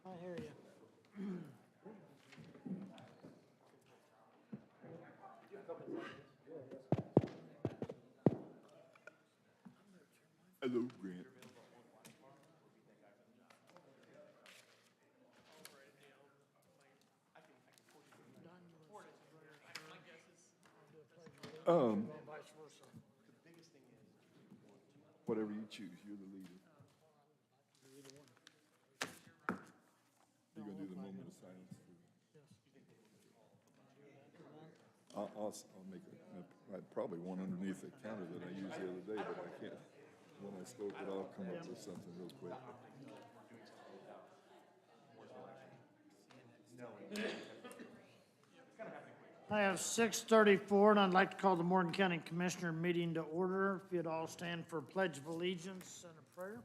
I hear you. Hello, Grant. Vice versa. Whatever you choose, you're the leader. You're gonna do the moment of silence. I'll make probably one underneath the counter that I used the other day, but I can't. When I spoke it, I'll come up with something real quick. I have 6:34, and I'd like to call the Morgan County Commissioner meeting to order. If you'd all stand for Pledge of Allegiance and a prayer.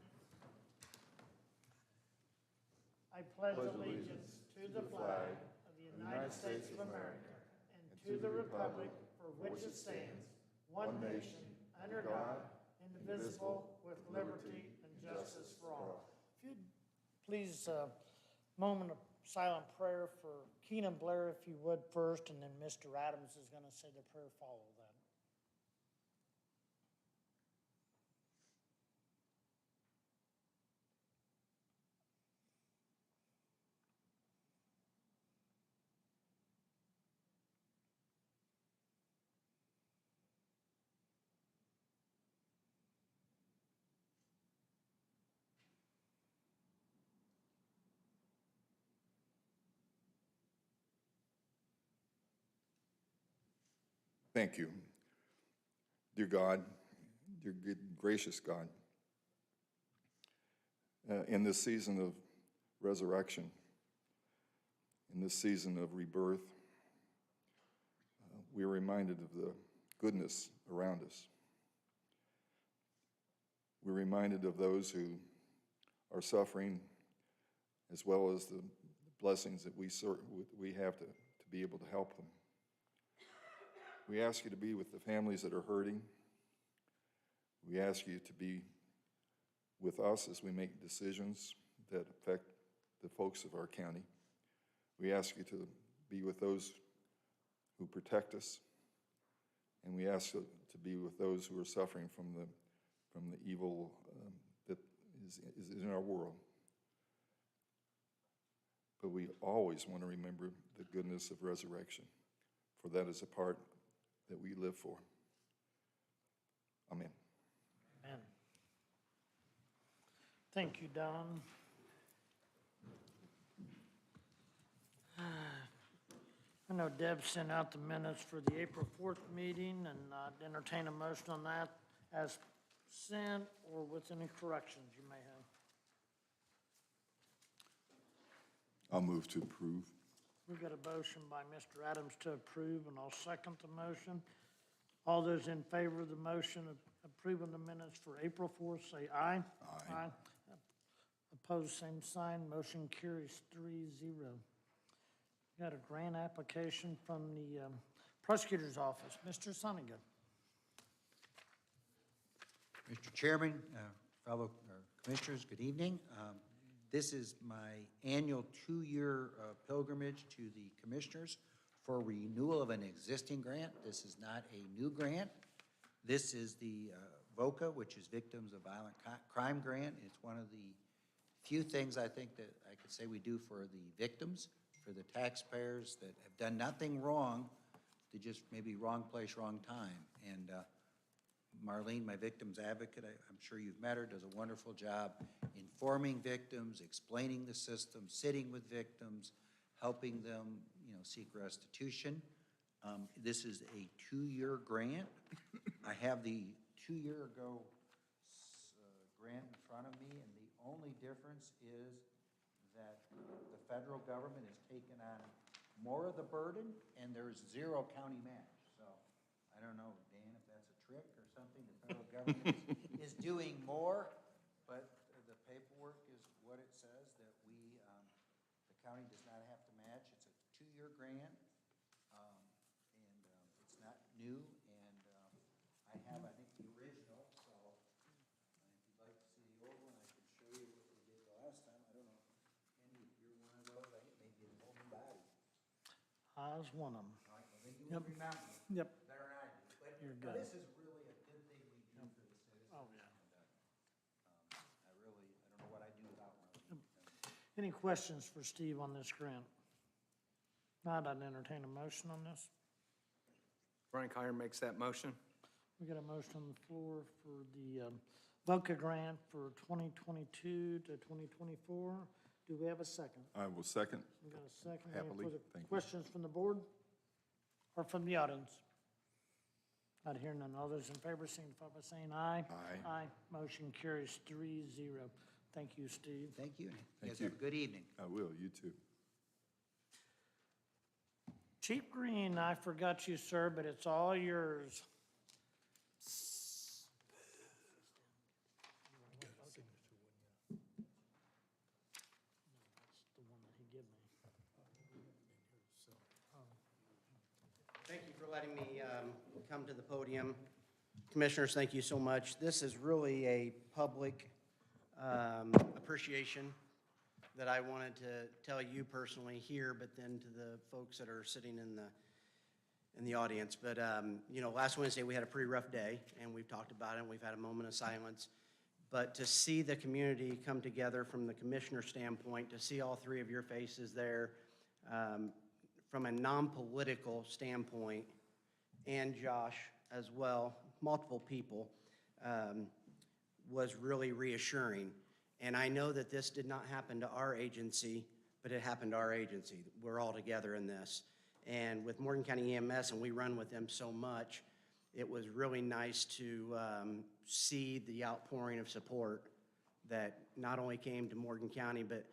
I pledge allegiance to the flag of the United States of America and to the republic for which it stands, one nation, under God, indivisible, with liberty and justice for all. If you'd please, moment of silent prayer for Keenan Blair, if you would first, and then Mr. Adams is going to say the prayer follow that. Thank you. Dear God, dear good, gracious God, in this season of resurrection, in this season of rebirth, we are reminded of the goodness around us. We're reminded of those who are suffering, as well as the blessings that we have to be able to help them. We ask you to be with the families that are hurting. We ask you to be with us as we make decisions that affect the folks of our county. We ask you to be with those who protect us, and we ask you to be with those who are suffering from the evil that is in our world. But we always want to remember the goodness of resurrection, for that is a part that we live for. Amen. Amen. Thank you, Don. I know Deb sent out the minutes for the April 4th meeting, and I'd entertain a motion on that as sent or with any corrections you may have. I'll move to approve. We've got a motion by Mr. Adams to approve, and I'll second the motion. All those in favor of the motion of approving the minutes for April 4th, say aye. Aye. Opposed, same sign. Motion carries 3-0. Got a grant application from the prosecutor's office. Mr. Sonnigan. Mr. Chairman, fellow commissioners, good evening. This is my annual 2-year pilgrimage to the commissioners for renewal of an existing grant. This is not a new grant. This is the VOCA, which is Victims of Violent Crime Grant. It's one of the few things I think that I could say we do for the victims, for the taxpayers that have done nothing wrong, to just maybe wrong place, wrong time. And Marlene, my victims advocate, I'm sure you've met her, does a wonderful job informing victims, explaining the system, sitting with victims, helping them, seek restitution. This is a 2-year grant. I have the 2-year-ago grant in front of me, and the only difference is that the federal government has taken on more of the burden, and there's 0 county match. So I don't know, Dan, if that's a trick or something. The federal government is doing more, but the paperwork is what it says, that the county does not have to match. It's a 2-year grant, and it's not new, and I have, I think, the original, so if you'd like to see the old one, I can show you what we did the last time. I don't know if any of your was one of them. Then you Yep. will remember Yep. better than I do. But You're but good. this is really a good thing we do for the citizens. Oh, yeah. And, I don't know what I'd do without one. Any questions for Steve on this grant? Not, I'd entertain a motion on this. Brian Kyer makes that motion. We got a motion on the floor for the VOCA grant for 2022 to 2024. Do we have a second? I will second. We got a second. Any Happily. further Thank you. questions from the board or from the audience? Not hearing none. All those in favor signify by saying aye. Aye. Aye. Motion carries 3-0. Thank you, Steve. Thank you. You Thank guys you. have a good evening. I will, you too. Cheap Green, I forgot you, sir, but it's all yours. That's the one that he gave me. Thank you for letting me come to the podium. Commissioners, thank you so much. This is really a public appreciation that I wanted to tell you personally here, but then to the folks that are sitting in the audience. But, you know, last Wednesday, we had a pretty rough day, and we've talked about it, and we've had a moment of silence. But to see the community come together from the commissioner standpoint, to see all three of your faces there, from a non-political standpoint, and Josh as well, multiple people, was really reassuring. And I know that this did not happen to our agency, but it happened to our agency. We're all together in this. And with Morgan County EMS, and we run with them so much, it was really nice to see the outpouring of support that not only came to Morgan County, but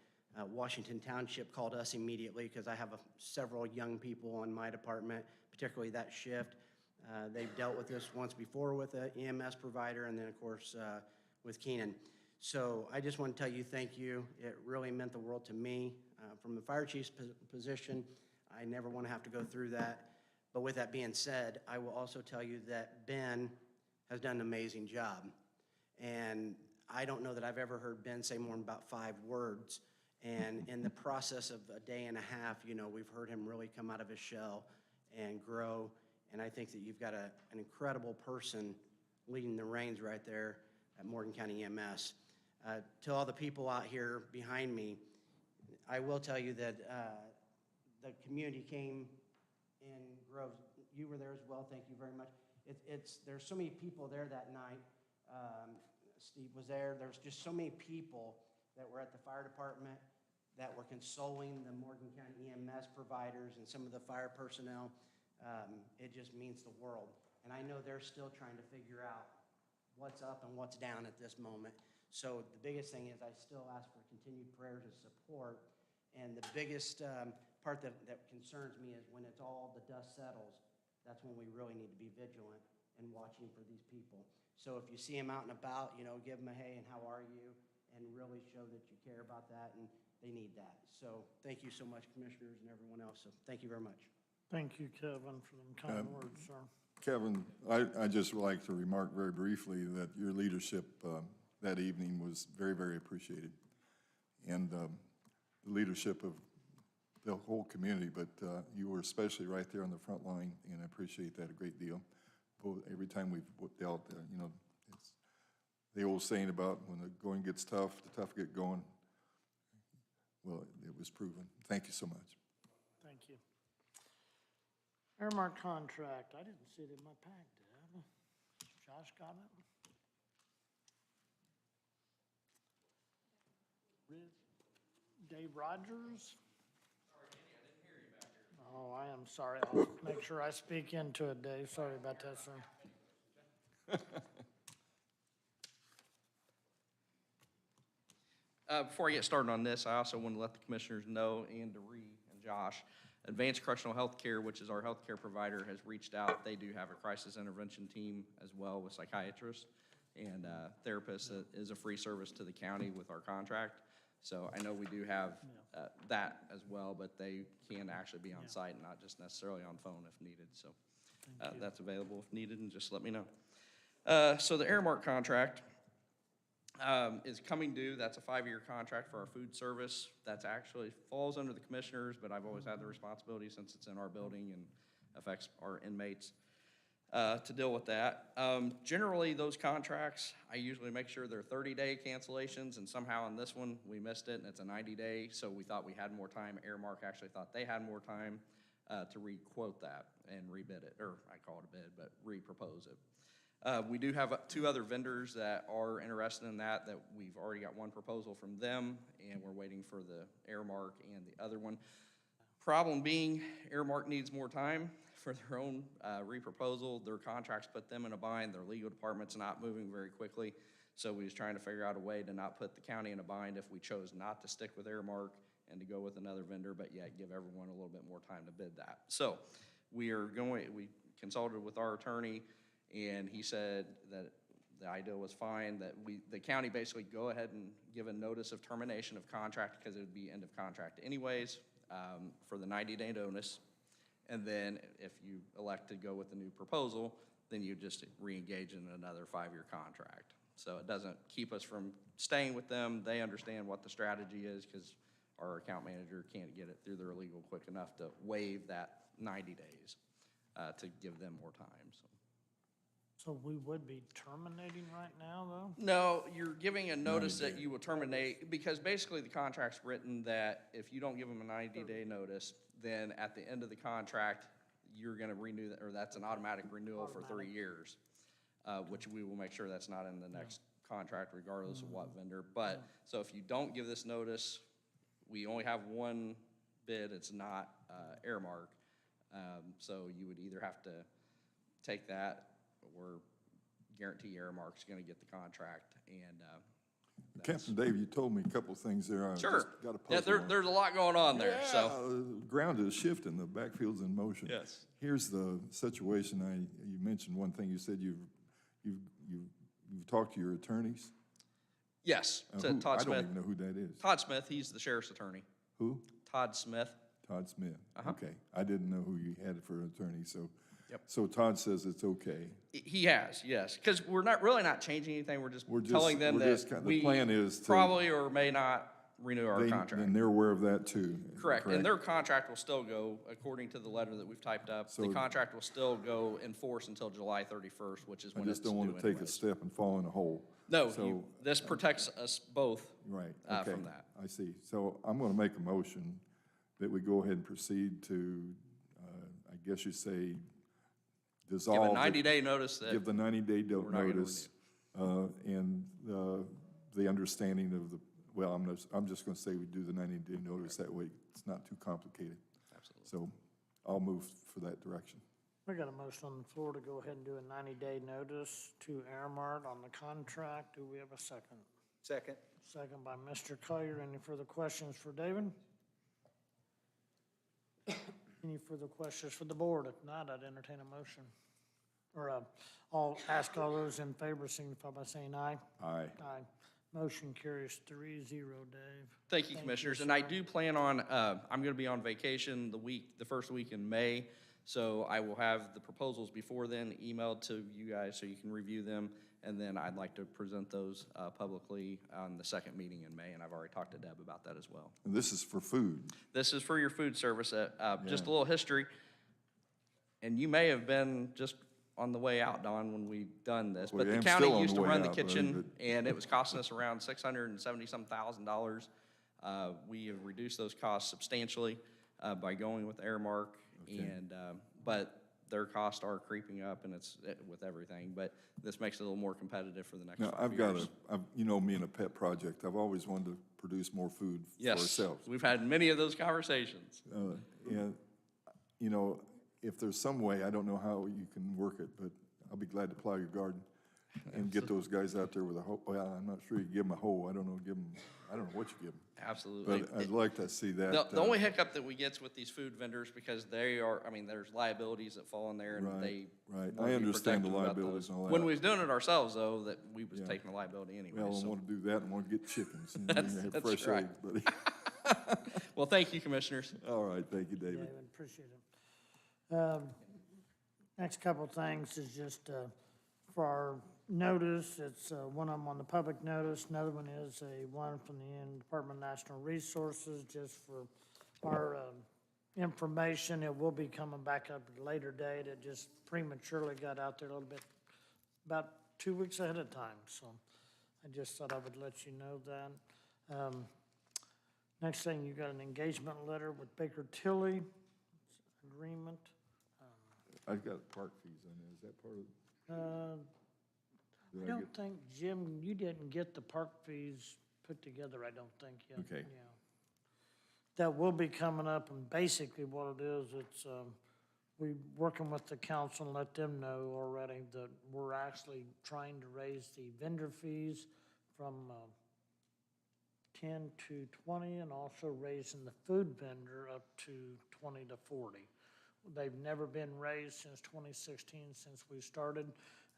Washington Township called us immediately because I have several young people on my department, particularly that shift. They've dealt with this once before with an EMS provider, and then, of course, with Keenan. So I just want to tell you thank you. It really meant the world to me. From the fire chief's position, I never want to have to go through that. But with that being said, I will also tell you that Ben has done an amazing job. And I don't know that I've ever heard Ben say more than about 5 words. And in the process of a day and a half, you know, we've heard him really come out of his shell and grow. And I think that you've got an incredible person leading the reins right there at Morgan County EMS. To all the people out here behind me, I will tell you that the community came in Groves. You were there as well. Thank you very much. There's so many people there that night. Steve was there. There's just so many people that were at the fire department that were consoling the Morgan County EMS providers and some of the fire personnel. It just means the world. And I know they're still trying to figure out what's up and what's down at this moment. So the biggest thing is I still ask for continued prayers and support. And the biggest part that concerns me is when it's all the dust settles, that's when we really need to be vigilant and watching for these people. So if you see them out and about, you know, give them a hey and how are you, and really show that you care about that, and they need that. So thank you so much, commissioners and everyone else. So thank you very much. Thank you, Kevin, for them kind words, sir. Kevin, I just would like to remark very briefly that your leadership that evening was very, very appreciated. And the leadership of the whole community, but you were especially right there on the front line, and I appreciate that a great deal. Every time we've dealt, you know, it's the old saying about when the going gets tough, the tough get going. Well, it was proven. Thank you so much. Thank you. Airmark contract, I didn't see it in my pack, did I? Josh got it? Dave Rogers? Sorry, Kenny, I didn't hear you back here. Oh, I am sorry. I'll make sure I speak into it, Dave. Sorry about that, sir. Before I get started on this, I also want to let the commissioners know, and Doree and Josh, Advanced Correctional Health Care, which is our healthcare provider, has reached out. They do have a crisis intervention team as well with psychiatrists and therapists. That is a free service to the county with our contract. So I know we do have that as well, but they can actually be on site and not just necessarily on phone if needed. So that's available if needed, and just let me know. So the Airmark contract, is coming due. That's a 5-year contract for our food service. That's actually falls under the commissioners, but I've always had the responsibility since it's in our building and affects our inmates to deal with that. Generally, those contracts, I usually make sure they're 30-day cancellations, and somehow in this one, we missed it, and it's a 90-day, so we thought we had more time. Airmark actually thought they had more time to re-quote that and rebid it, or I call it a bid, but re-propose it. We do have 2 other vendors that are interested in that we've already got one proposal from them, and we're waiting for the Airmark and the other one. Problem being, Airmark needs more time for their own re-proposal. Their contracts put them in a bind. Their legal department's not moving very quickly, so we was trying to figure out a way to not put the county in a bind if we chose not to stick with Airmark and to go with another vendor, but yet give everyone a little bit more time to bid that. So we consulted with our attorney, and he said that the idea was fine, that the county basically go ahead and give a notice of termination of contract, because it would be end of contract anyways, for the 90-day notice. And then if you elect to go with the new proposal, then you just re-engage in another 5-year contract. So it doesn't keep us from staying with them. They understand what the strategy is, because our account manager can't get it through their legal quick enough to waive that 90 days to give them more time, so. So we would be terminating right now, though? No, you're giving a notice that you will terminate, because basically the contract's written that if you don't give them a 90-day notice, then at the end of the contract, you're gonna renew that, or that's an automatic renewal for 3 years, which we will make sure that's not in the next contract regardless of what vendor. But, so if you don't give this notice, we only have one bid, it's not Airmark. So you would either have to take that or guarantee Airmark's gonna get the contract, and Captain Dave, you told me a couple of things there. I sure. just got a Yeah, puzzle on. there's a lot going on there, so. Ground is shifting, the backfield's in motion. Yes. Here's the situation. You mentioned one thing. You said you've talked to your attorneys. Yes, to Who? Todd I don't Smith. even know who that is. Todd Smith, he's the sheriff's attorney. Who? Todd Smith. Todd Smith. Uh-huh. Okay. I didn't know who you had for an attorney, so. Yep. So Todd says it's okay. He has, yes, because we're not changing anything, we're just telling them we're that just the we plan is to. probably or may not renew our contract. And they're aware of that too. Correct, and their contract will still go, according to the letter that we've typed up, the So- contract will still go in force until July 31st, which is I when it's just due don't want to take a anyways. step and fall in a hole. No, So- this protects us both Right, okay. from that. I see. So I'm going to make a motion that we go ahead and proceed to, I guess you say, dissolve. Give a the- 90-day notice that. Give the 90-day We're not gonna notice, and the understanding of the, well, I'm just going to say we do the 90-day notice, that way it's not too complicated. Absolutely. So I'll move for that direction. We got a motion on the floor to go ahead and do a 90-day notice to Airmart on the contract. Do we have a second? Second. Second by Mr. Collier. Any further questions for David? Any further questions for the board? If not, I'd entertain a motion. Or I'll ask all those in favor signify by saying aye. Aye. Aye. Motion carries 3-0, Dave. Thank you, Commissioners, and I do plan on, I'm gonna be on vacation the first week in May, so I will have the proposals before then emailed to you guys so you can review them, and then I'd like to present those publicly on the second meeting in May, and I've already talked to Deb about that as well. And this is for food. This is for your food service, just Yeah. a little history, and you may have been just on the way out, Don, when we done this, Well, but the I'm county still on used the to way run the out, buddy, kitchen, but- and it was costing us around $670,000. We have reduced those costs substantially by going with Airmark, and, but their costs are creeping up, and it's with everything, but this makes it a little more competitive for the next Now, 5 I've got years. you know me and a pet project. I've always wanted to produce more food for Yes, ourselves. we've had many of those conversations. And, you know, if there's some way, I don't know how you can work it, but I'll be glad to plow your garden and get those guys out there with a hoe. Well, I'm not sure you give them a hoe. I don't know what you give them. Absolutely. But I'd like to see that. The only hiccup that we get with these food vendors, because they are, I mean, there's liabilities that fall in there, and Right, they. right. wanna I be understand the protective about liabilities those. and all When that. we was doing it ourselves, though, that we was Yeah. taking the liability anyway, Well, I so. want to do that and want to get chickens. And That's- have that's fresh right. eggs, buddy. Well, thank you, Commissioners. All right, thank you, David. David, appreciate it. Next couple things is just for our notice. It's one of them on the public notice. Another one is one from the Department of National Resources, just for our information. It will be coming back up at a later date. It just prematurely got out there a little bit, about 2 weeks ahead of time, so I just thought I would let you know that. Next thing, you got an engagement letter with Baker Tilly, agreement. I've got park fees on there, is that part of? I did don't think, Jim, you didn't get the park fees put together, I don't think yet. Okay. Yeah. That will be coming up, and basically what it is, it's, we working with the council and let them know already that we're actually trying to raise the vendor fees from 10 to 20, and also raising the food vendor up to 20 to 40. They've never been raised since 2016, since we started,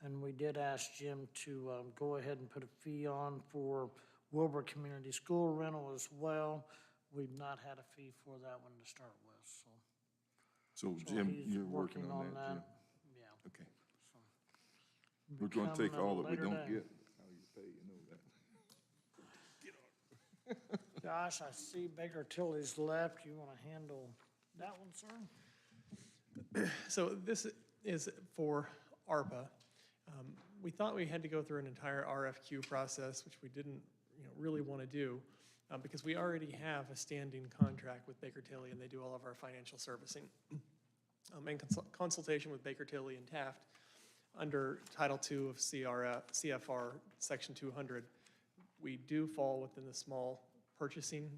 and we did ask Jim to go ahead and put a fee on for Wilbur Community School rental as well. We've not had a fee for that one to start with, so. So so Jim, he's you're working on that, Jim? Yeah. Okay. so. We're gonna Coming take at a all that we later don't day. get, how you pay, you know that. Josh, I see Baker Tilly's left. You want to handle that one, sir? So this is for ARPA. We thought we had to go through an entire RFQ process, which we didn't, really want to do, because we already have a standing contract with Baker Tilly, and they do all of our financial servicing. In consultation with Baker Tilly and Taft, under Title II of CFR Section 200, we do fall within the small purchasing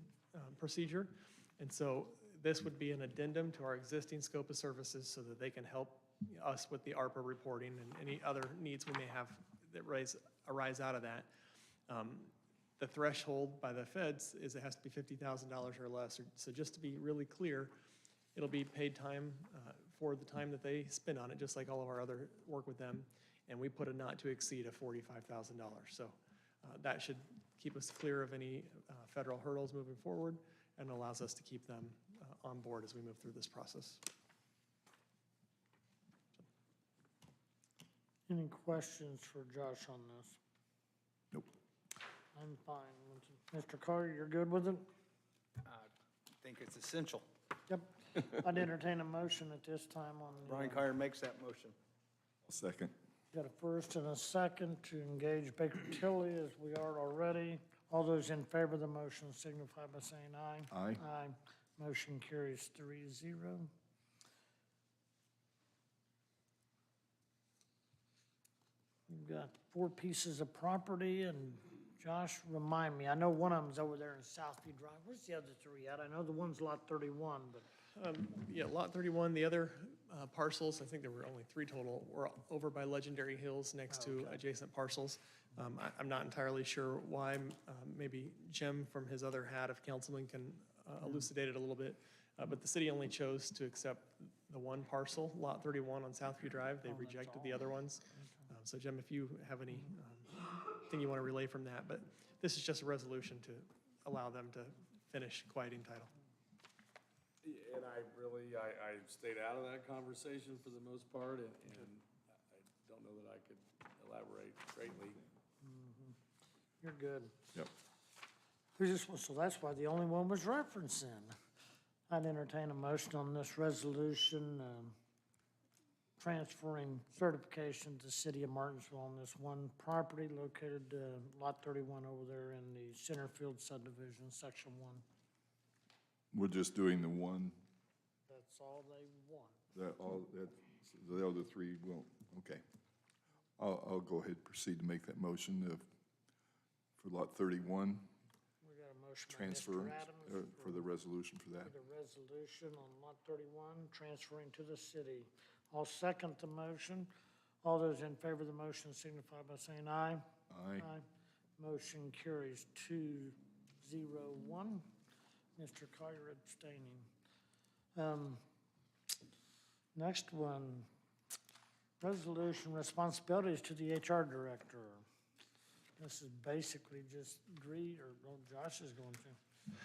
procedure, and so this would be an addendum to our existing scope of services so that they can help us with the ARPA reporting and any other needs we may have that arise out of that. The threshold by the feds is it has to be $50,000 or less. So just to be really clear, it'll be paid time for the time that they spend on it, just like all of our other work with them. And we put a not to exceed of $45,000. So that should keep us clear of any federal hurdles moving forward and allows us to keep them on board as we move through this process. Any questions for Josh on this? Nope. I'm fine. Mr. Carter, you're good with it? I think it's essential. Yep. I'd entertain a motion at this time on the. Brian Kyer makes that motion. I'll second. Got a first and a second to engage Baker Tilly as we are already. All those in favor of the motion signify by saying aye. Aye. Aye. Motion carries 3-0. We've got 4 pieces of property, and Josh, remind me, I know one of them's over there in Southview Drive. Where's the other 3 at? I know the one's lot 31, but. Yeah, Lot 31, the other parcels, I think there were only 3 total, were over by Legendary Hills next to adjacent parcels. I'm not entirely sure why. Maybe Jim from his other hat of councilman can elucidate it a little bit. But the city only chose to accept the one parcel, Lot 31 on Southview Drive. They rejected the other ones. So Jim, if you have any thing you want to relay from that, but this is just a resolution to allow them to finish quieting title. And I stayed out of that conversation for the most part, and I don't know that I could elaborate greatly. You're good. Yep. So that's why the only one was referencing. I'd entertain a motion on this resolution, transferring certification to the city of Martinsville on this one property located, lot 31 over there in the Centerfield subdivision, section 1. We're just doing the one, That's all they want. the other 3 won't, okay. I'll go ahead and proceed to make that motion for lot 31, We got a motion by transfer, Mr. Adams for the resolution for that. for the resolution on lot 31, transferring to the city. I'll second the motion. All those in favor of the motion signify by saying aye. Aye. Motion carries 2-0-1. Mr. Collier abstaining. Next one, resolution responsibilities to the HR director. This is basically just Josh is going to.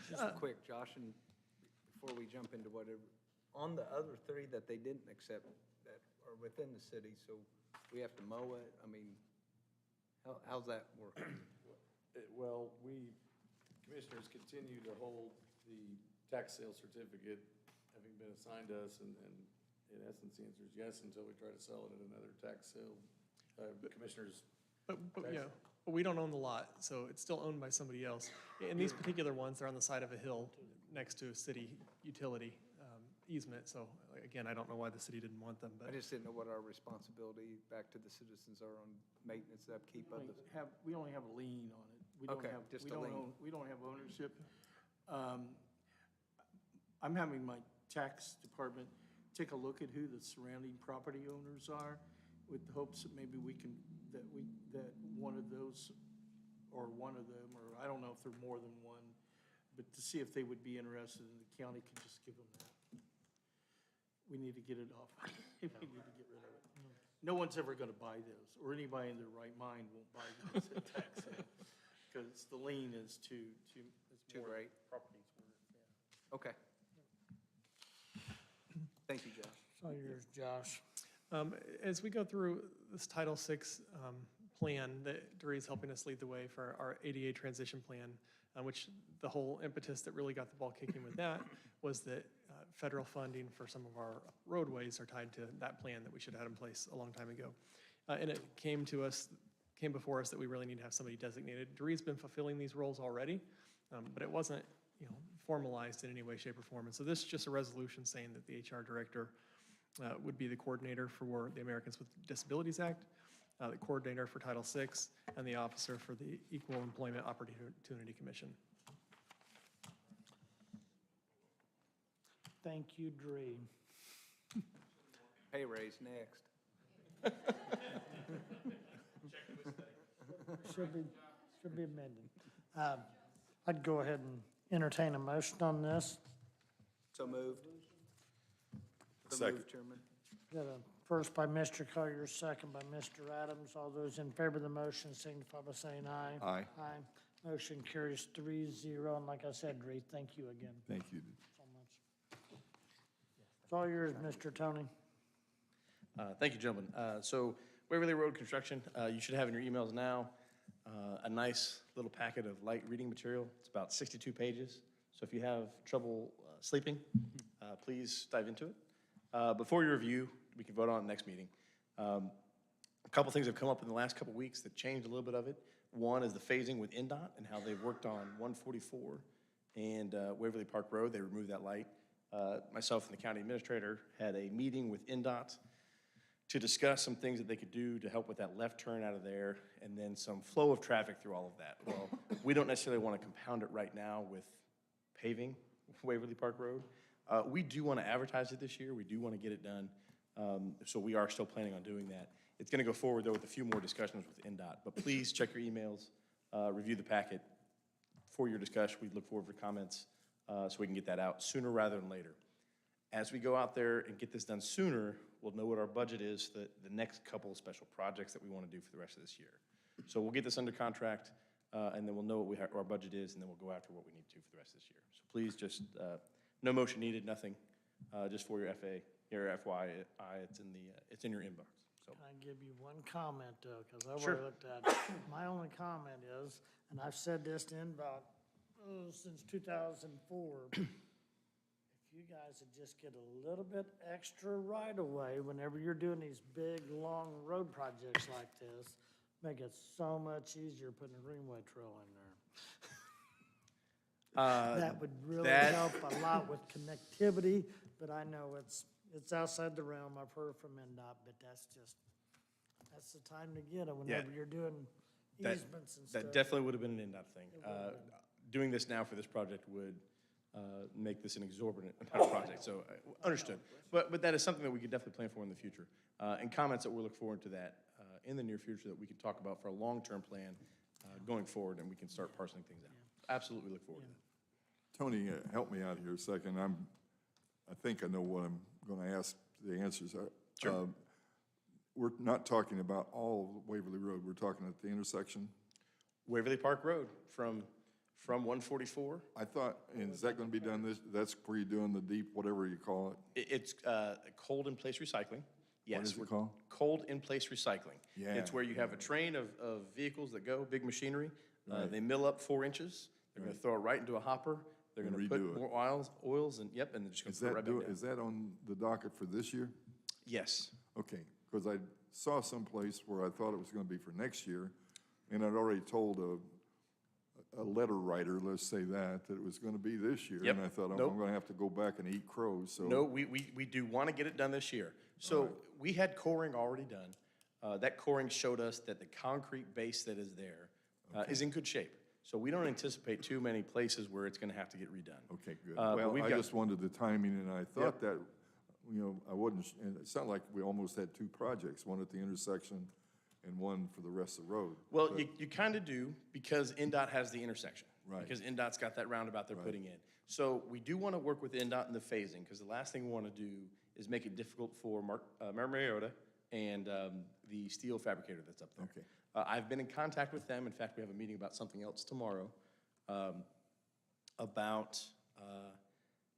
Just quick, Josh, and before we jump into whatever, on the other 3 that they didn't accept that are within the city, so we have to mow it, I mean, How's that work? Well, we, commissioners continue to hold the tax sale certificate, having been assigned to us, and in essence, the answer is yes, until we try to sell it at another tax sale. Commissioners, But, yeah, but we don't own the lot, so it's still owned by somebody else. And these particular ones are on the side of a hill next to a city utility easement, so again, I don't know why the city didn't want them, I but just didn't know what our responsibility back to the citizens are on maintenance, upkeep of the. We only have a lien on it. We don't Okay, have- just we a don't lien. own- We don't have ownership. I'm having my tax department take a look at who the surrounding property owners are with the hopes that maybe that one of those, or one of them, or I don't know if there are more than one, but to see if they would be interested, and the county could just give them that. We need to get it off. We need to get rid of it. No one's ever gonna buy those, or anybody in their right mind won't buy those at tax sale. Because the lien is too, it's Too more great. property's worth, yeah. Okay. Thank you, Josh. It's all yours, Josh. as we go through this Title VI plan that Doree's helping us lead the way for our ADA transition plan, which the whole impetus that really got the ball kicking with that was that federal funding for some of our roadways are tied to that plan that we should have had in place a long time ago. And it came before us that we really need to have somebody designated. Doree's been fulfilling these roles already, but it wasn't, formalized in any way, shape, or form. And so this is just a resolution saying that the HR director would be the coordinator for the Americans with Disabilities Act, the coordinator for Title VI, and the officer for the Equal Employment Opportunity Commission. Thank you, Dree. Pay raise next. Should be amended. I'd go ahead and entertain a motion on this. So moved. So Second. moved, Chairman. Got a first by Mr. Collier, second by Mr. Adams. All those in favor of the motion signify by saying aye. Aye. Aye. Motion carries 3-0, and like I said, Dree, thank you again Thank you. so much. It's all yours, Mr. Tony. Thank you, gentlemen. So Waverly Road construction, you should have in your emails now a nice little packet of light reading material. It's about 62 pages. So if you have trouble sleeping, please dive into it. Before your review, we can vote on it next meeting. A couple things have come up in the last couple weeks that changed a little bit of it. One is the phasing with NDOT and how they've worked on 144 and Waverly Park Road. They removed that light. Myself and the county administrator had a meeting with NDOT to discuss some things that they could do to help with that left turn out of there, and then some flow of traffic through all of that. Well, we don't necessarily want to compound it right now with paving Waverly Park Road. We do want to advertise it this year. We do want to get it done. So we are still planning on doing that. It's going to go forward, though, with a few more discussions with NDOT. But please check your emails, review the packet for your discussion. We look forward for comments so we can get that out sooner rather than later. As we go out there and get this done sooner, we'll know what our budget is for the next couple of special projects that we want to do for the rest of this year. So we'll get this under contract, and then we'll know what our budget is, and then we'll go after what we need to for the rest of this year. So please just, no motion needed, nothing, just for your FYI, it's in your inbox. So. Can I give you one comment, though, because I Sure. looked at it. My only comment is, and I've said this to about, since 2004, if you guys would just get a little bit extra right-of-way whenever you're doing these big, long road projects like this, make it so much easier putting a greenway trail in there. That would really help a lot with connectivity, but I know it's outside the realm. I've heard from NDOT, but that's the time to get it whenever you're doing easements and stuff. That definitely would have been an NDOT thing. Doing this now for this project would make this an exorbitant amount of project, so understood. But that is something that we could definitely plan for in the future. And comments that we'll look forward to that in the near future that we can talk about for a long-term plan going forward, and we can start parceling things out. Absolutely look forward to that. Tony, help me out here a second. I think I know what I'm going to ask the answers. Sure. We're not talking about all of Waverly Road. We're talking at the intersection. Waverly Park Road from 144. I thought, and is that going to be done that's where you're doing the deep, whatever you call it? It's cold in place recycling. Yes. What is it we're- called? Cold in-place recycling. Yeah. It's where you have a train of vehicles that go, big machinery. Right. They mill up 4 inches. They're gonna throw it right into a hopper. They're And gonna put redo it. more oils, and yep, and they're just gonna Is put it that right back down. is that on the docket for this year? Yes. Okay, because I saw someplace where I thought it was gonna be for next year, and I'd already told a letter writer, let's say that it was gonna be this year. Yep. And I thought, oh, Nope. I'm gonna have to go back and eat crows, so. No, we do want to get it done this year. So we had coring already done. That coring showed us that the concrete base that is there is in good shape. So we don't anticipate too many places where it's going to have to get redone. Okay, good. but Well, we've I got- just wanted the timing, and I thought that, I wasn't, and it sounded like we almost had 2 projects, one at the intersection and one for the rest of the road. Well, But- you kind of do because NDOT has the intersection. Right. Because NDOT's got that roundabout they're putting in. So we do want to work with NDOT in the phasing, because the last thing we want to do is make it difficult for Mariota and the steel fabricator that's up there. Okay. I've been in contact with them. In fact, we have a meeting about something else tomorrow, about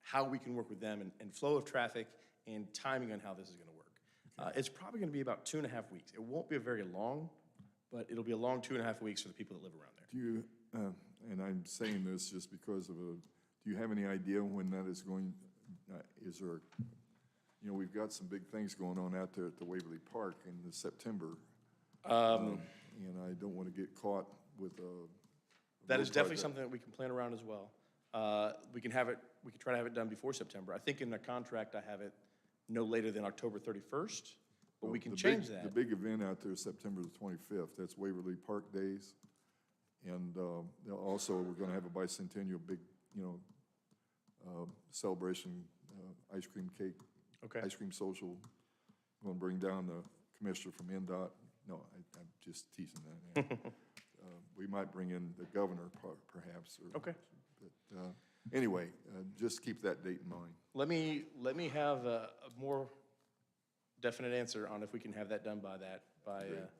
how we can work with them and flow of traffic and timing on how this is going to work. It's probably going to be about 2.5 weeks. It won't be very long, but it'll be a long 2.5 weeks for the people that live around there. Do you, and I'm saying this just because of do you have any idea when that is going, is there, we've got some big things going on out there at the Waverly Park in the September. And I don't want to get caught with a. That is road definitely project. something that we can plan around as well. We can try to have it done before September. I think in the contract, I have it no later than October 31st, but we can The change big- that. The big event out there is September the 25th. That's Waverly Park Days. And also, we're going to have a bicentennial big, celebration, ice cream cake. Okay. Ice cream social. Going to bring down the commissioner from NDOT. No, I'm just teasing that. We might bring in the governor perhaps. Okay. But anyway, just keep that date in mind. Let me have a more definite answer on if we can have that done by,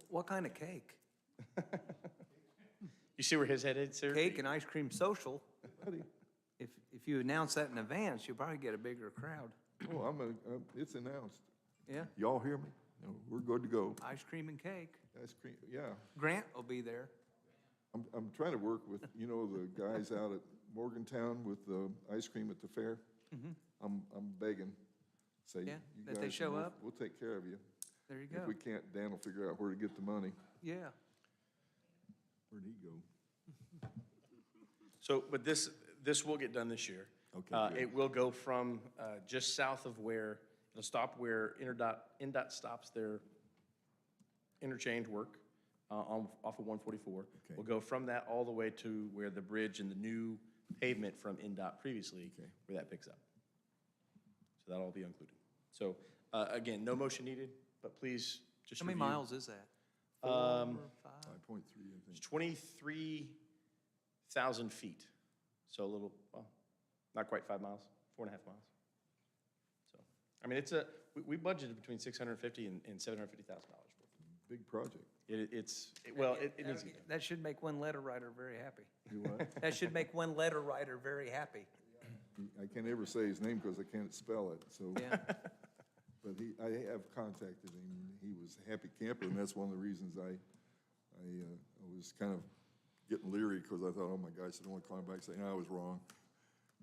What kind of cake? you see where his head is, sir? Cake and ice cream social. If you announce that in advance, you'll probably get a bigger crowd. Oh, it's announced. Yeah, Y'all hear me? No, we're good to go. ice cream and cake. Ice cream, yeah. Grant will be there. I'm trying to work with, the guys out at Morgantown with the ice cream at the fair. I'm begging, say, Yeah, you that guys, they show up. we'll take care of you. There you If go. we can't, Dan will figure out where to get the money. Yeah. Where'd he go? So, but this will get done this year. Okay, good. It will go from just south of where, it'll stop where NDOT stops their interchange work off of 144. Okay. We'll go from that all the way to where the bridge and the new pavement from NDOT previously, Okay. where that picks up. So that'll all be included. So, again, no motion needed, but please just How many review. miles is that? 4 or 5? 5.3, I think. It's 23,000 feet. So a little, well, not quite 5 miles, 4.5 miles. So, I mean, we budgeted between $650,000 and $750,000 for it. Big project. It needs to be done. That should make one letter writer very happy. Do what? That should make one letter writer very happy. I can't ever say his name because I can't spell it, so. Yeah. But I have contacted him, and he was a happy camper, and that's one of the reasons I was kind of getting leery, because I thought, oh my gosh, I don't want to call him back and say, no, I was wrong.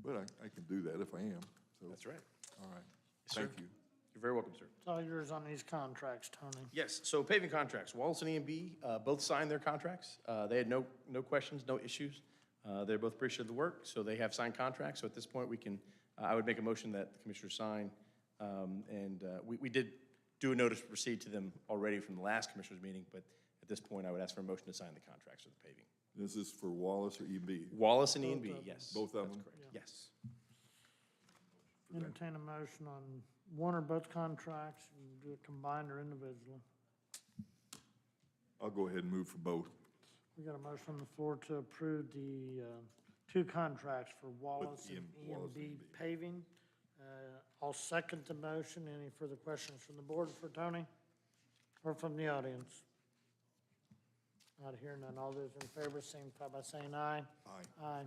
But I can do that if I am, so. That's right. All right, Yes, sir. thank you. You're very welcome, sir. It's all yours on these contracts, Tony. Yes, so paving contracts, Wallace and E&B both signed their contracts. They had no questions, no issues. They're both appreciative of the work, so they have signed contracts. So at this point, I would make a motion that the commissioners sign. We did do a notice to proceed to them already from the last commissioners meeting, but at this point, I would ask for a motion to sign the contracts for the paving. This is for Wallace or EB? Wallace and E&B, Both of them. yes. Both of That's them? correct. Yes. Entertain a motion on one or both contracts, and do it combined or individually. I'll go ahead and move for both. We got a motion on the floor to approve the 2 contracts for Wallace and Wallace and E&B E&B. paving. I'll second the motion. Any further questions from the board for Tony or from the audience? Not hearing none. All those in favor signify by saying aye. Aye. Aye.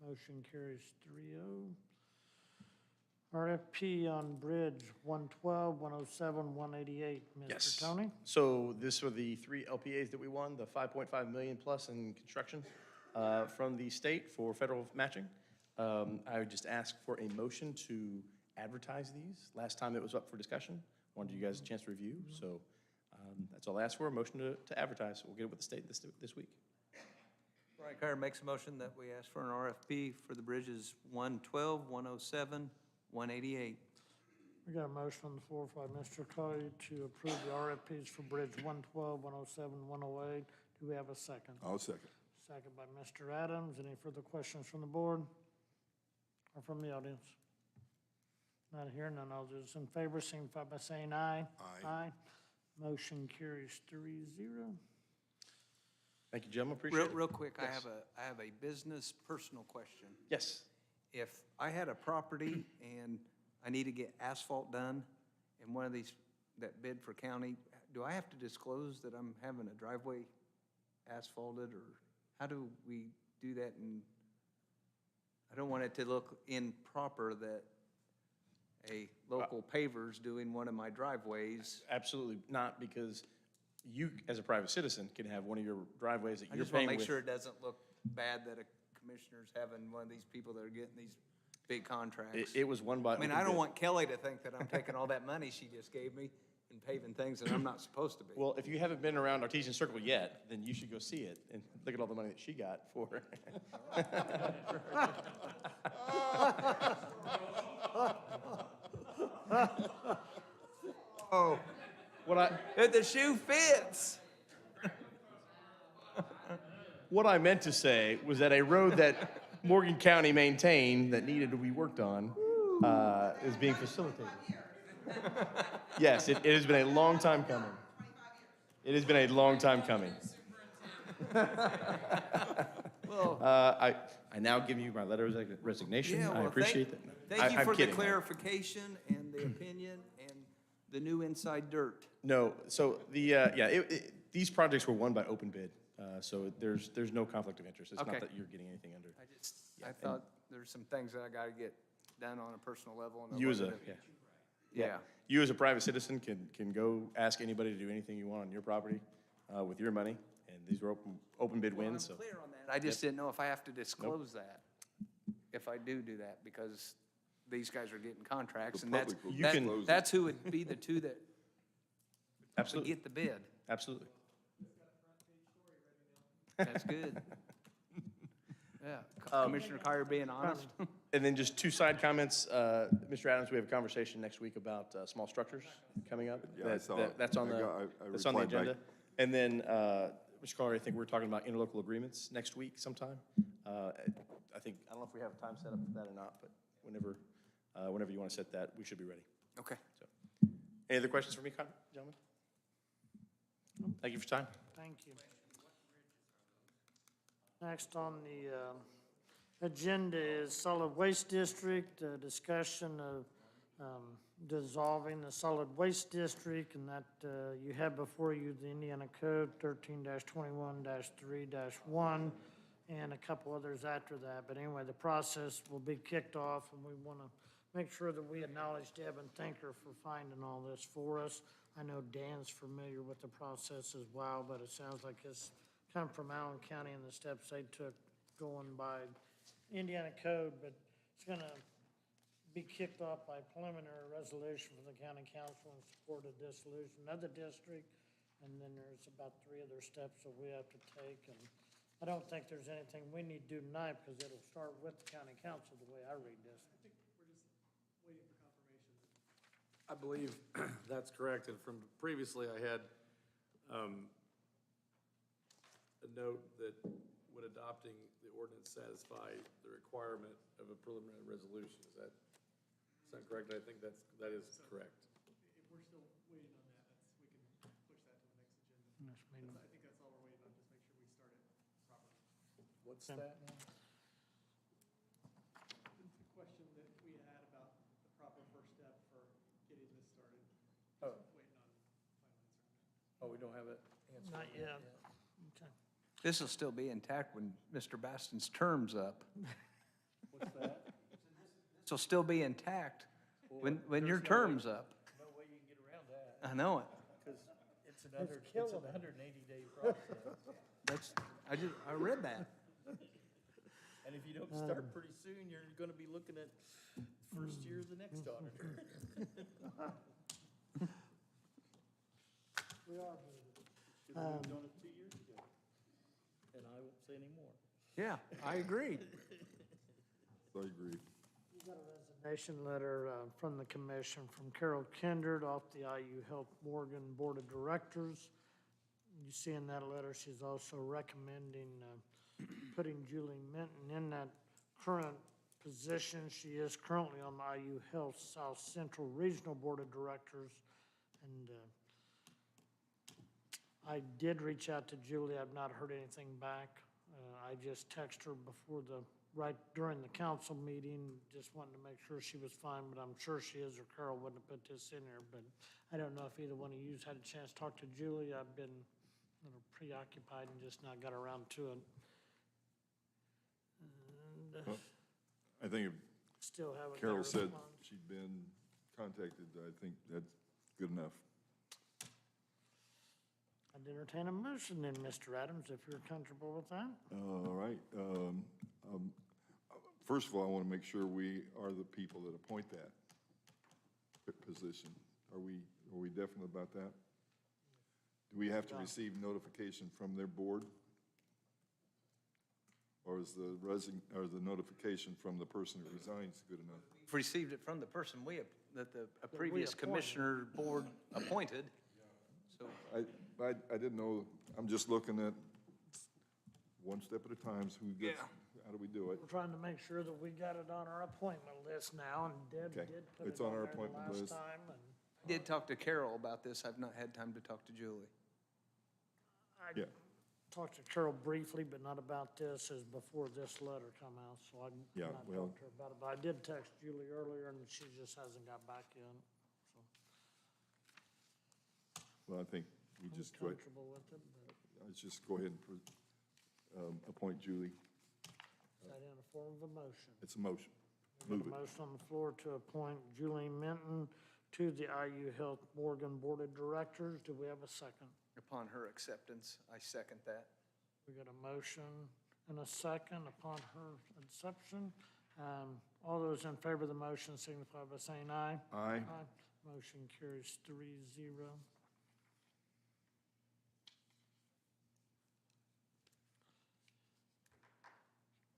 Motion carries 3-0. RFP on Bridge 112, 107, 188. Yes. Mr. Tony? So this are the 3 LPAs that we won, the 5.5 million plus in construction from the state for federal matching. I would just ask for a motion to advertise these. Last time it was up for discussion. Wanted you guys a chance to review, so that's all I ask for, a motion to advertise. We'll get it with the state this week. Brian Carter makes a motion that we ask for an RFP for the bridges 112, 107, 188. We got a motion on the floor by Mr. Carty to approve the RFPs for Bridge 112, 107, 108. Do we have a second? I'll second. Second by Mr. Adams. Any further questions from the board or from the audience? Not hearing none. All those in favor signify by saying aye. Aye. Aye. Motion carries 3-0. Thank you, gentlemen, appreciate it. Real quick, Yes. I have a business personal question. Yes. If I had a property and I need to get asphalt done in one of these that bid for county, do I have to disclose that I'm having a driveway asphalted, or how do we do that? And I don't want it to look improper that a local paver's doing one of my driveways. Absolutely not, because you, as a private citizen, can have one of your driveways that I you're just want paying to with. make sure it doesn't look bad that a commissioner's having one of these people that are getting these big contracts. It was won by. I mean, I don't want Kelly to think that I'm taking all that money she just gave me and paving things that I'm not supposed to be. Well, if you haven't been around Artesian Circle yet, then you should go see it and look at all the money that she got for. Oh, the shoe fits. What I meant to say was that a road that Morgan County maintained that needed to be worked on is being facilitated. Yes, it has been a long time coming. It has been a long time coming. Well, I now give you my letter of resignation. yeah, I well, appreciate that. Thank you I'm for the kidding. clarification and the opinion and the new inside dirt. No, so these projects were won by open bid, so there's no conflict of interest. It's Okay. not that you're getting anything under. I thought there's some things that I gotta get done on a personal level. And I You as wanted a, to- yeah. Yeah. You as a private citizen can go ask anybody to do anything you want on your property with your money, and these were open bid Well, I'm wins, so. clear on that. I just didn't know if I have to disclose that, if I do that, because these guys are getting contracts, The and that's, public will You can- disclose it. that's who would be the two that would Absolutely, get the bid. absolutely. That's good. Yeah, Commissioner Carter being honest. And then just two side comments. Mr. Adams, we have a conversation next week about small structures coming up. Yeah, I saw it. That's on I the, got- I that's on the replied back. agenda. And then, Mr. Carter, I think we're talking about interlocal agreements next week sometime. I think, I don't know if we have time set up for that or not, but whenever you want to set that, we should be ready. Okay. So, any other questions for me, gentlemen? Thank you for your time. Thank you. Next on the agenda is Solid Waste District, discussion of dissolving the Solid Waste District, and that you have before you the Indiana Code 13-21-3-1, and a couple others after that. But anyway, the process will be kicked off, and we want to make sure that we acknowledge Deb and thank her for finding all this for us. I know Dan's familiar with the process as well, but it sounds like it's come from Allen County and the steps they took going by Indiana Code, but it's gonna be kicked off by preliminary resolution from the county council in support of dissolution of the district, and then there's about 3 other steps that we have to take, and I don't think there's anything we need to do tonight, because it'll start with the county council, the way I read this. I believe that's correct, and from previously I had a note that would adopting the ordinance satisfy the requirement of a preliminary resolution. Is that sound correct? I think that is correct. We're still waiting on that. We can push that to the next agenda. Next meeting. I think that's all we're waiting on, just make sure we start it properly. What's that now? It's a question that we had about the proper first step for getting this started. Oh. Waiting on final answer. Oh, we don't have it answered. Not yet. Okay. This will still be intact when Mr. Baston's term's up. What's that? This will still be intact when your term's up. No way you can get around that, I know it. because it's an 180-day process. I read that. And if you don't start pretty soon, you're gonna be looking at first year of the next auditor. We are Should have moved on it 2 years ago. And I won't say any more. Yeah, I agree. I agree. You got a resignation letter from the commission from Carol Kindred off the IU Health Morgan Board of Directors. You see in that letter, she's also recommending putting Julie Minton in that current position. She is currently on the IU Health South Central Regional Board of Directors. And I did reach out to Julie. I've not heard anything back. I just texted her right during the council meeting, just wanted to make sure she was fine, but I'm sure she is, or Carol wouldn't have put this in there. But I don't know if either one of you had a chance to talk to Julie. I've been a little preoccupied and just not got around to it. And Well, I think if still haven't got a Carol said response. she'd been contacted, I think that's good enough. I'd entertain a motion then, Mr. Adams, if you're comfortable with that. All right. First of all, I want to make sure we are the people that appoint that position. Are we definite about that? Do we have to receive notification from their board? Or is the notification from the person who resigns good enough? We've received it from the person that the previous appointed. commissioner board appointed. So I didn't know, I'm just looking at one step at a time, so who gets, how do we do it? We're trying to make sure that we got it on our appointment list now, and Deb Okay. did put It's it on on our there the appointment last list. time. And I did talk to Carol about this. I've not had time to talk to Julie. I Yeah. talked to Carol briefly, but not about this, as before this letter come out, so I Yeah, did not well- talk to her about it. But I did text Julie earlier, and she just hasn't got back yet, so Well, I think we I'm just go ahead, comfortable with it, but let's just go ahead and appoint Julie. is that in the form of a motion? It's a motion. We Move got a it. motion on the floor to appoint Julie Minton to the IU Health Morgan Board of Directors. Do we have a second? Upon her acceptance, I second that. We got a motion and a second upon her acceptance. All those in favor of the motion signify by saying aye. Aye. Motion carries 3-0.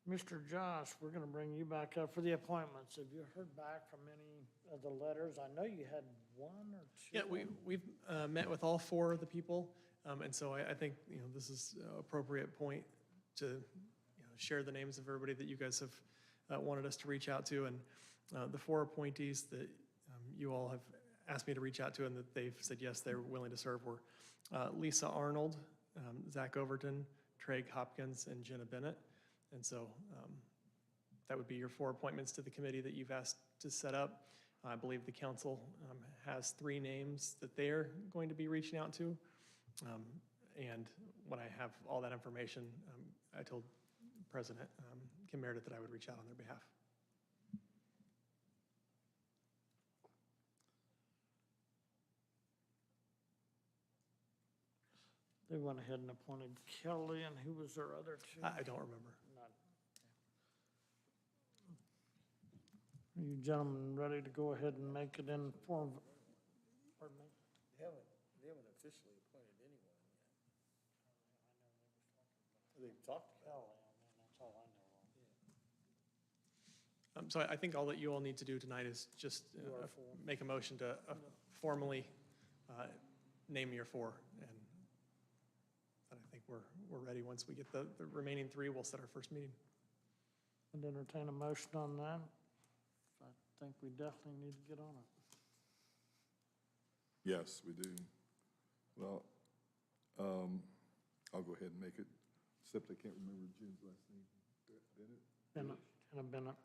Mr. Josh, we're going to bring you back up for the appointments. Have you heard back from any of the letters? I know you had one or two. Yeah, we've met with all four of the people, and so I think, this is an appropriate point to, share the names of everybody that you guys have wanted us to reach out to, and the four appointees that you all have asked me to reach out to and that they've said yes, they're willing to serve were Lisa Arnold, Zach Overton, Trey Hopkins, and Jenna Bennett. And so that would be your four appointments to the committee that you've asked to set up. I believe the council has 3 names that they're going to be reaching out to. And when I have all that information, I told President Kim Meredith that I would reach out on their behalf. They went ahead and appointed Kelly, and who was their other two? I don't remember. Are you gentlemen ready to go ahead and make it in form? Pardon me? They haven't officially appointed anyone yet. They've talked about it. That's all I know. So I think all that you all need to do tonight is just make a motion to formally name your 4. And I think we're ready. Once we get the remaining 3, we'll set our first meeting. I'd entertain a motion on that. I think we definitely need to get on it. Yes, we do. Well, I'll go ahead and make it, except I can't remember Jim's last name. Bennett? Bennett.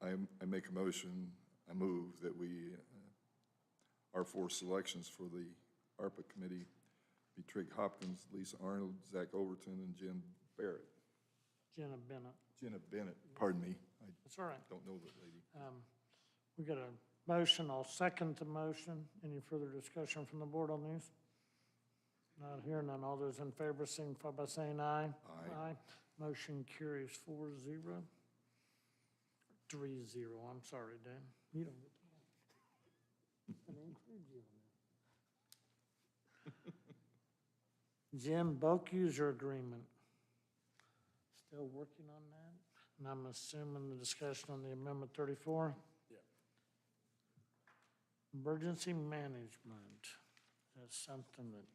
I make a motion, I move that we, our 4 selections for the Arpa committee be Trey Hopkins, Lisa Arnold, Zach Overton, and Jen Barrett. Jenna Bennett. Jenna Bennett, pardon me, I That's all right. don't know that lady. We got a motion, I'll second the motion. Any further discussion from the board on these? Not hearing none. All those in favor signify by saying aye. Aye. Motion carries 4-0. 3-0, I'm sorry, Dan. You don't get to. I'm gonna include you in that. Jim, bulk user agreement. Still working on that? And I'm assuming the discussion on the Amendment 34? Yeah. Emergency management. That's something that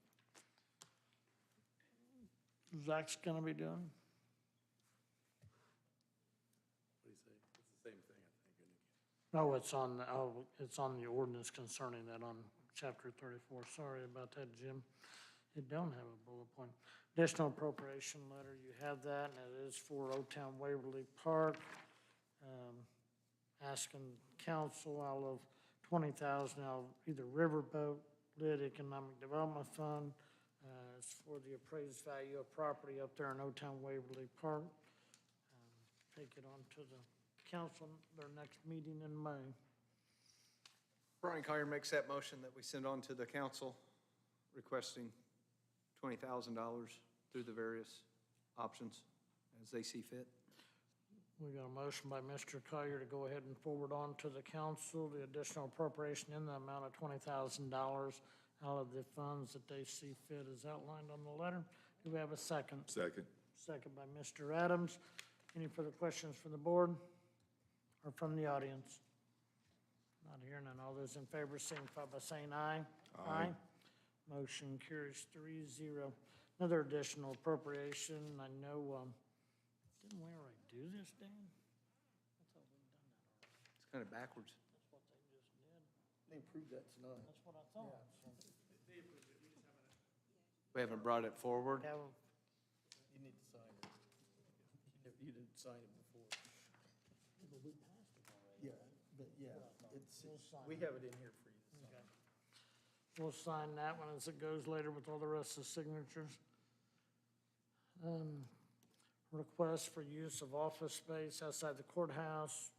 Zach's gonna be doing. What do you say? It's the same thing, I think, isn't it? It's on the ordinance concerning that on chapter 34. Sorry about that, Jim. It don't have a bullet point. Additional appropriation letter, you have that, and it is for Old Town Waverly Park. Asking council out of 20,000 out of either Riverboat, Lit Economic Development Fund. It's for the appraised value of property up there in Old Town Waverly Park. Take it on to the council, their next meeting in May. Brian Collier makes that motion that we send on to the council requesting $20,000 through the various options as they see fit. We got a motion by Mr. Collier to go ahead and forward on to the council the additional appropriation in the amount of $20,000 out of the funds that they see fit as outlined on the letter. Do we have a second? Second. Second by Mr. Adams. Any further questions from the board or from the audience? Not hearing none. All those in favor signify by saying aye. Aye. Motion carries 3-0. Another additional appropriation. I know, didn't we already do this, Dan? I thought we'd done that already. It's kind of backwards. That's what they just did. They approved that tonight. That's what I thought. We haven't brought it forward. Have, You need to sign it. You didn't sign it before. but we passed it already. Yeah, but yeah, it's, We'll sign we it. have it in here for you to sign. Okay. We'll sign that one as it goes later with all the rest of the signatures. Request for use of office space outside the courthouse,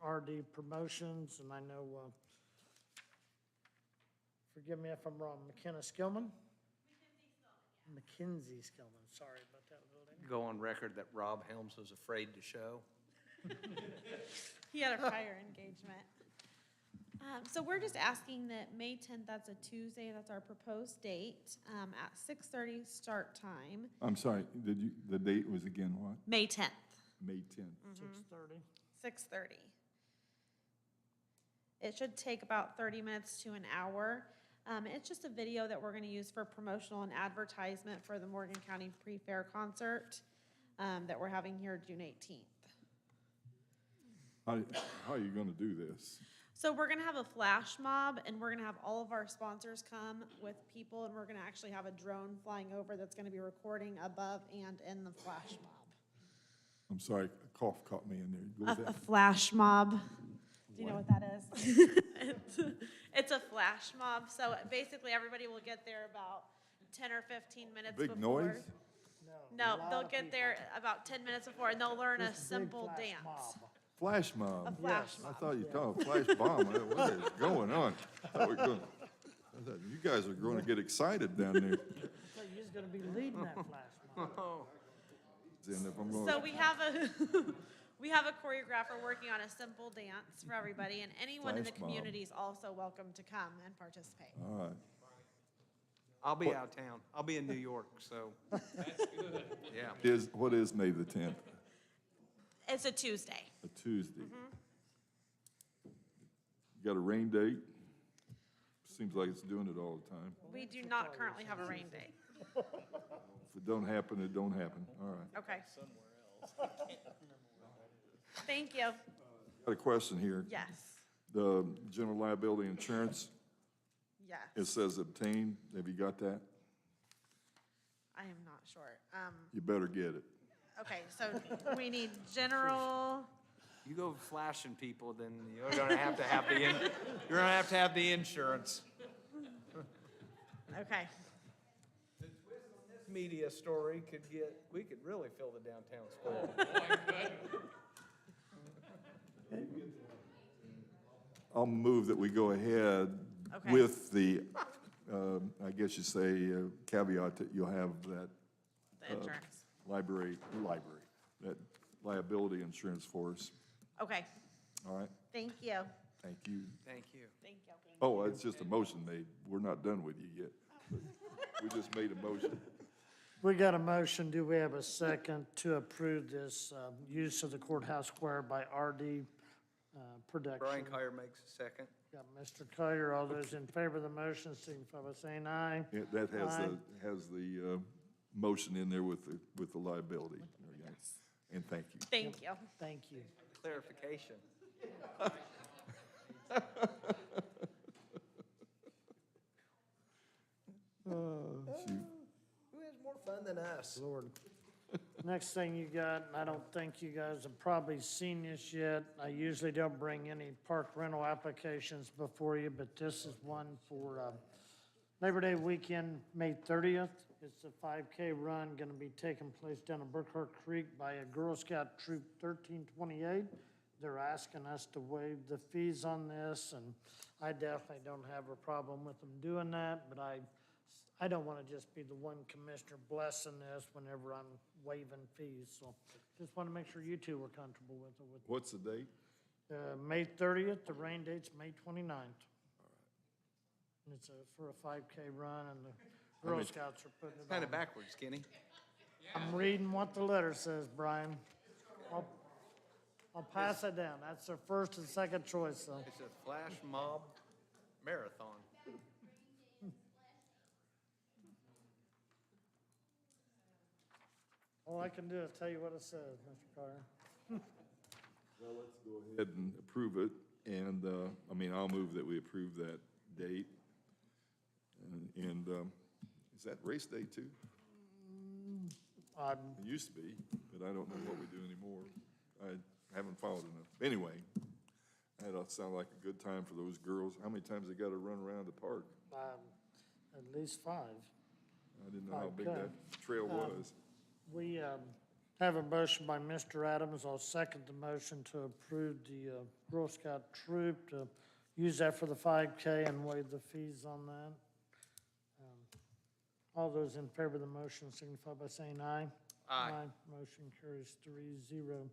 RD Promotions, and I know, forgive me if I'm wrong, McKenna Skillman? Mackenzie Skillman, sorry about that building. Go on record that Rob Helms was afraid to show. He had a prior engagement. So we're just asking that May 10th, that's a Tuesday, that's our proposed date, at 6:30 start time. I'm sorry, the date was again what? May 10th, May 10th. 6:30. 6:30. It should take about 30 minutes to an hour. It's just a video that we're gonna use for promotional and advertisement for the Morgan County Pre-Fair Concert, that we're having here June 18th. How are you gonna do this? So we're gonna have a flash mob, and we're gonna have all of our sponsors come with people, and we're gonna actually have a drone flying over that's gonna be recording above and in the flash mob. I'm sorry, a cough caught me in there. What was A that? flash mob. Do you know what that is? It's a flash mob, so basically everybody will get there about 10 or 15 minutes before. Big noise? No, they'll get there about 10 minutes before, and they'll learn a simple dance. Flash mob. A flash I mob. thought you were talking flash bomb. What is going on? I thought you guys are going to get excited down there. So you're gonna be leading that flash mob. And if I'm going, So we have a, we have a choreographer working on a simple dance for everybody, and anyone in the Flash mob. community is also welcome to come and participate. all right. I'll be out of town. I'll be in New York, so. That's good. Yeah. What is May the 10th? It's a Tuesday. A Tuesday. You got a rain date? Seems like it's doing it all the time. We do not currently have a rain date. If it don't happen, it don't happen. All right. Okay. Thank you. Got a question here. Yes, The general liability insurance, it yes. says obtained. Have you got that? I am not sure. You better get it. Okay, so we need general, You go flashing people, then you're gonna have to have you're gonna have to have the insurance. okay. media story we could really fill the downtown square. I'll move that we go ahead Okay. with the, I guess you say caveat that you'll have that The insurance. that liability insurance for us. Okay, All right? thank you. Thank you. Thank you. Thank you. Oh, it's just a motion made. We're not done with you yet. We just made a motion. We got a motion. Do we have a second to approve this use of the courthouse square by RD Production? Brian Kyer makes a second. Got Mr. Collier. All those in favor of the motion signify by saying aye. Yeah, that Aye. has the motion in there with the liability. And thank you. Thank you. Thank you. Clarification. Shoot. Who has more fun than us? Lord. Next thing you got, and I don't think you guys have probably seen this yet. I usually don't bring any park rental applications before you, but this is one for Labor Day weekend, May 30th. It's a 5K run going to be taking place down in Burkhart Creek by a Girl Scout Troop 1328. They're asking us to waive the fees on this, and I definitely don't have a problem with them doing that, but I don't want to just be the one commissioner blessing this whenever I'm waiving fees. So just want to make sure you two were comfortable with it. What's the date? May 30th, the rain date's May 29th. And it's for a 5K run, and the Girl Scouts are putting it Kind of on. backwards, Kenny. I'm reading what the letter says, Brian. I'll pass it down. That's their first and second choice, so. It's a flash mob marathon. All I can do is tell you what it says, Mr. Carter. Well, let's go ahead and approve it, and, I'll move that we approve that date. And is that race day too? It used to be, but I don't know what we do anymore. I haven't followed enough. Anyway, that'll sound like a good time for those girls. How many times they gotta run around the park? At least 5. I didn't know how big Okay. that trail was. We have a motion by Mr. Adams. I'll second the motion to approve the Girl Scout troop to use that for the 5K and waive the fees on that. All those in favor of the motion signify by saying aye. Aye. Motion carries 3-0.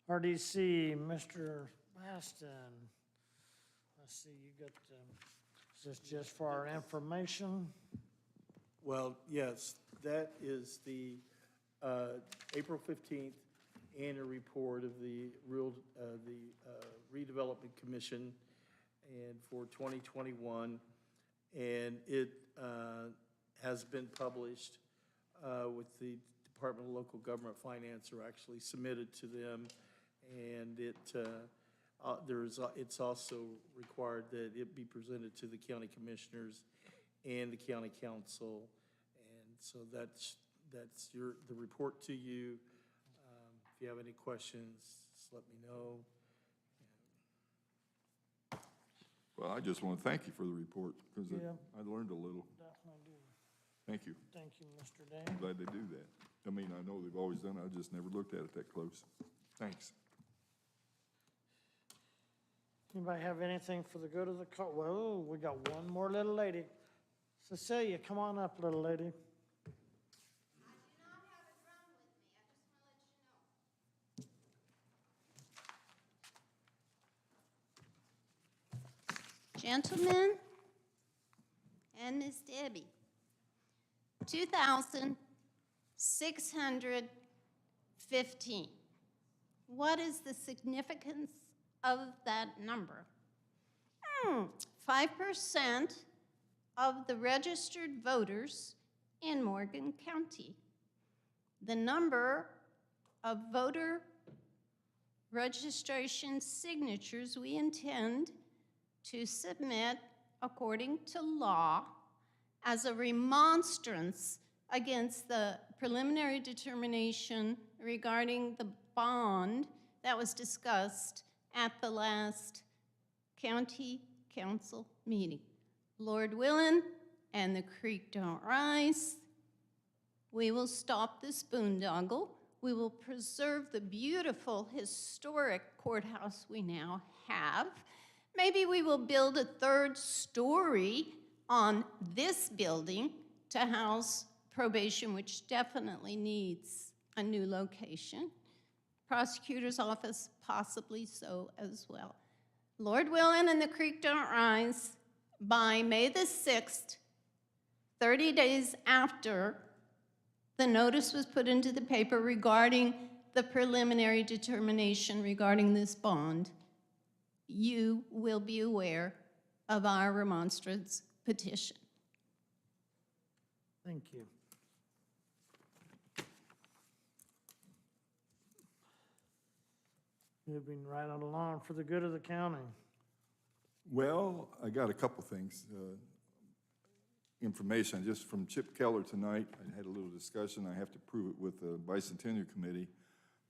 RDC, Mr. Baston. Let's see, you got, is this just for our information? Well, yes, that is the April 15th annual report of the Redevelopment Commission and for 2021. And it has been published with the Department of Local Government Finance, or actually submitted to them. And it's also required that it be presented to the county commissioners and the county council. And so that's the report to you. If you have any questions, just let me know. Well, I just want to thank you for the report, because Yeah. I learned a little. Definitely do. Thank you. Thank you, Mr. Day. I'm glad they do that. I know they've always done it, I just never looked at it that close. Thanks. Anybody have anything for the good of the cause? Whoa, we got one more little lady. Cecilia, come on up, little lady. I do not have it run with me, I just want to let you know. Gentlemen and Miss Debbie, 2,615. What is the significance of that number? 5% of the registered voters in Morgan County. The number of voter registration signatures we intend to submit according to law as a remonstrance against the preliminary determination regarding the bond that was discussed at the last county council meeting. Lord willing, and the creek don't rise, We will stop this boondoggle. We will preserve the beautiful historic courthouse we now have. Maybe we will build a third story on this building to house probation, which definitely needs a new location. Prosecutor's office, possibly so as well. Lord willing, and the creek don't rise, by May the 6th, 30 days after the notice was put into the paper regarding the preliminary determination regarding this bond, you will be aware of our remonstrance petition. Thank you. Moving right on along for the good of the county. Well, I got a couple things. Information, just from Chip Keller tonight. I had a little discussion. I have to prove it with the Bicentennial Committee.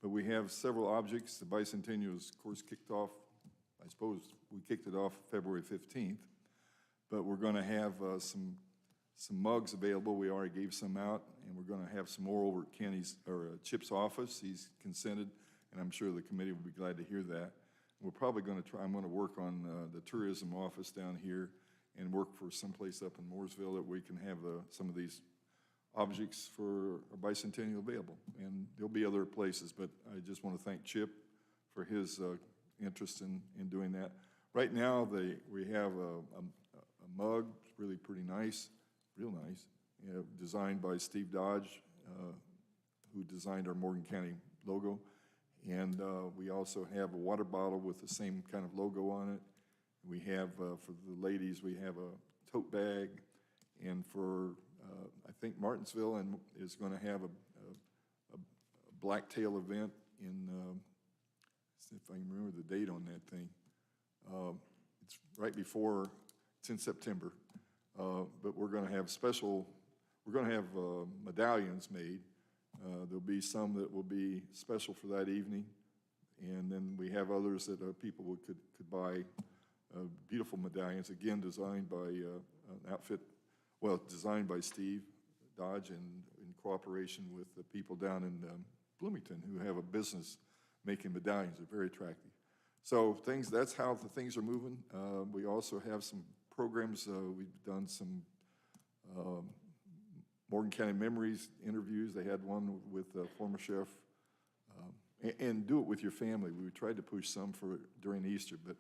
But we have several objects. The Bicentennial is, of course, kicked off, I suppose we kicked it off February 15th. But we're going to have some mugs available. We already gave some out. And we're going to have some more over at Kenny's, or Chip's office. He's consented, and I'm sure the committee will be glad to hear that. We're probably going to try, I'm going to work on the tourism office down here and work for someplace up in Mooresville that we can have some of these objects for a bicentennial available. And there'll be other places, but I just want to thank Chip for his interest in doing that. Right now, we have a mug, it's really pretty nice, real nice, designed by Steve Dodge, who designed our Morgan County logo. And we also have a water bottle with the same kind of logo on it. We have, for the ladies, we have a tote bag. And for, I think Martinsville is going to have a blacktail event in, see if I can remember the date on that thing. It's right before, it's in September. But we're going to have medallions made. There'll be some that will be special for that evening, and then we have others that people could buy beautiful medallions, again designed by an outfit, well, designed by Steve Dodge and in cooperation with the people down in Bloomington who have a business making medallions. They're very attractive. So that's how the things are moving. We also have some programs. We've done some Morgan County Memories interviews. They had one with former sheriff, and do it with your family. We tried to push some during Easter, but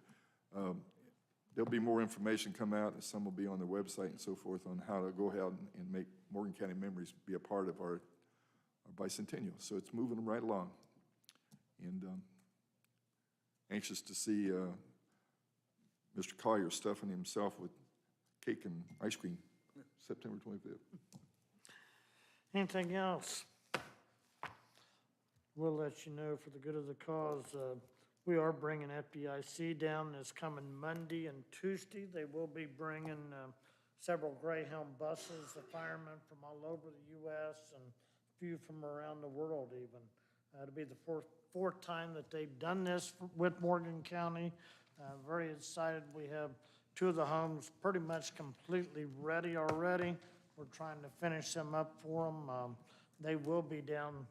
there'll be more information come out, and some will be on the website and so forth on how to go ahead and make Morgan County Memories be a part of our bicentennial. So it's moving right along, and anxious to see Mr. Collier stuffing himself with cake and ice cream September 25th. Anything else? We'll let you know for the good of the cause. We are bringing FDIC down this coming Monday and Tuesday. They will be bringing several Greyhound buses, the firemen from all over the U.S. and a few from around the world even. It'll be the fourth time that they've done this with Morgan County. Very excited. We have two of the homes pretty much completely ready already. We're trying to finish them up for them. They will be down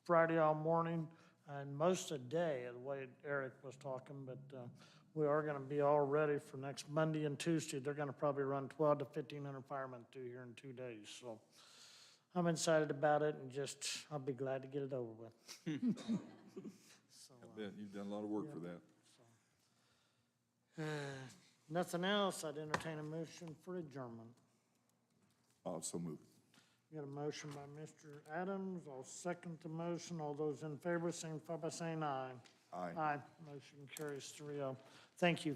Friday all morning and most of the day, the way Eric was talking, but we are going to be all ready for next Monday and Tuesday. They're going to probably run 12 to 1,500 firemen through here in 2 days. So I'm excited about it, and I'll be glad to get it over with. So, I bet you've done a lot of work for that. Nothing else. I'd entertain a motion for adjournment. So moved. Got a motion by Mr. Adams. I'll second the motion. All those in favor, signify by saying aye. Aye. Aye. Motion carries 3-0. Thank you,